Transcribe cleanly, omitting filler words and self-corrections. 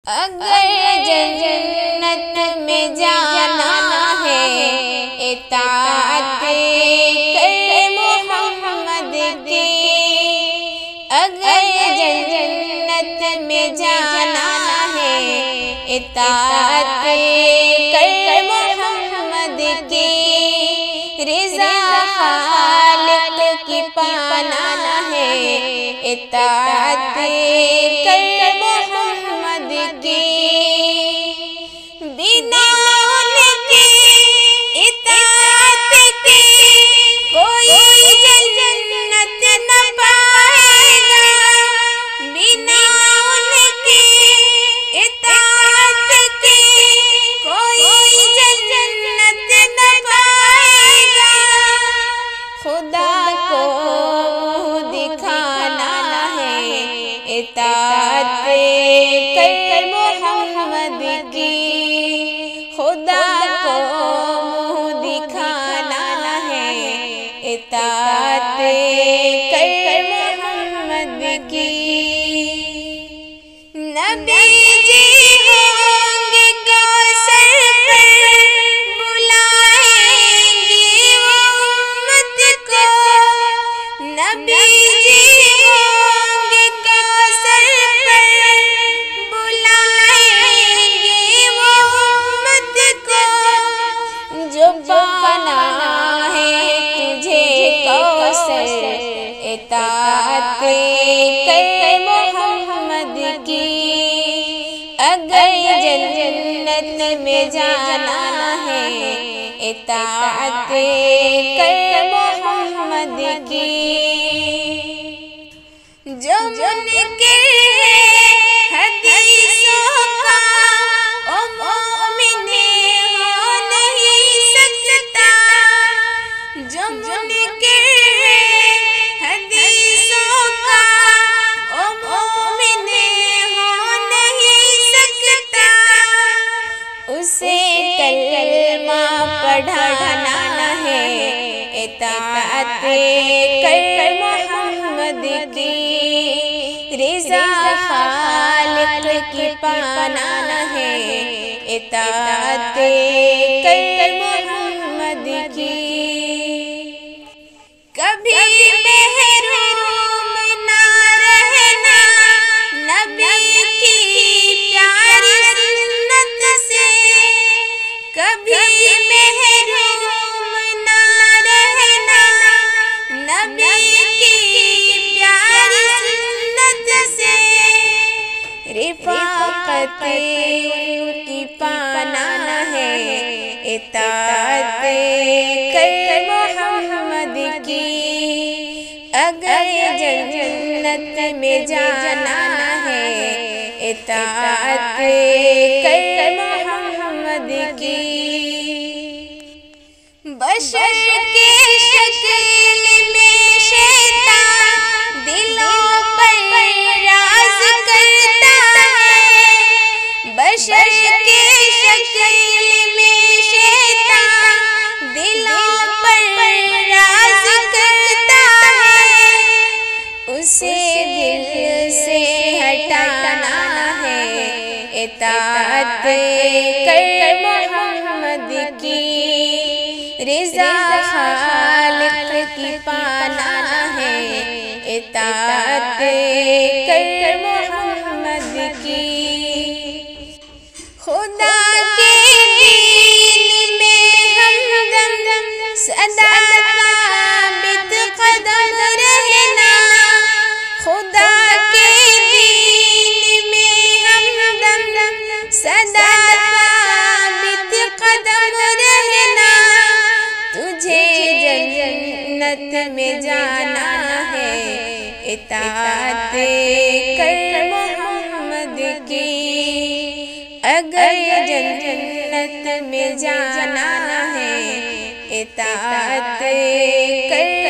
اگر جنت میں جانا ہے اطاعت کر محمد کی، اگر جنت میں جانا ہے اطاعت کر محمد کی، رضا خالق کی پانا ہے اطاعت کر محمد کی، بنا ان کی اطاعت کے کوئی جنت نہ پائے گا، بنا ان کی اطاعت کے کوئی جنت نہ پائے گا، خدا کو دکھانا ہے اطاعت کر محمد کی، خدا کو دکھانا ہے اطاعت کر محمد کی، نبی جی ہوں گے کوثر پر بلائیں گے امت کو، نبی جی ہوں گے کوثر پر بلائیں گے امت کو، جو پانا ہے تجھے کوثر اطاعت کر محمد کی، اگر جنت میں جانا ہے اطاعت کر محمد کی، جو منکر ہے حدیثوں کا او مومن ہو نہیں سکتا، جو منکر ہے حدیثوں کا او مومن ہو نہیں سکتا، اسے کلمہ پڑھانا ہے اطاعت کر محمد کی، رضا خالق کی پانا ہے اطاعت کر محمد کی، کبھی محروم نہ رہنا نبی کی پیاری سنت سے، کبھی محروم نہ رہنا نبی کی پیاری سنت سے، رفاقت کی پانا ہے اطاعت کر محمد کی، اگر جنت میں جانا ہے اطاعت کر محمد کی، بشر کے شکل میں شیطان دلوں پر راز کرتا ہے، بشر کے شکل میں شیطان دلوں پر راز کرتا ہے، اسے دل سے ہٹانا ہے اطاعت کر محمد کی، رضا خالق کی پانا ہے اطاعت کر محمد کی، خدا کے دین میں ہمدم سدا ثابت قدم رہنا، خدا کے دین میں ہمدم سدا ثابت قدم رہنا، تجھے جنت میں جانا ہے اطاعت کر محمد کی، اگر جنت میں جانا ہے اطاعت کر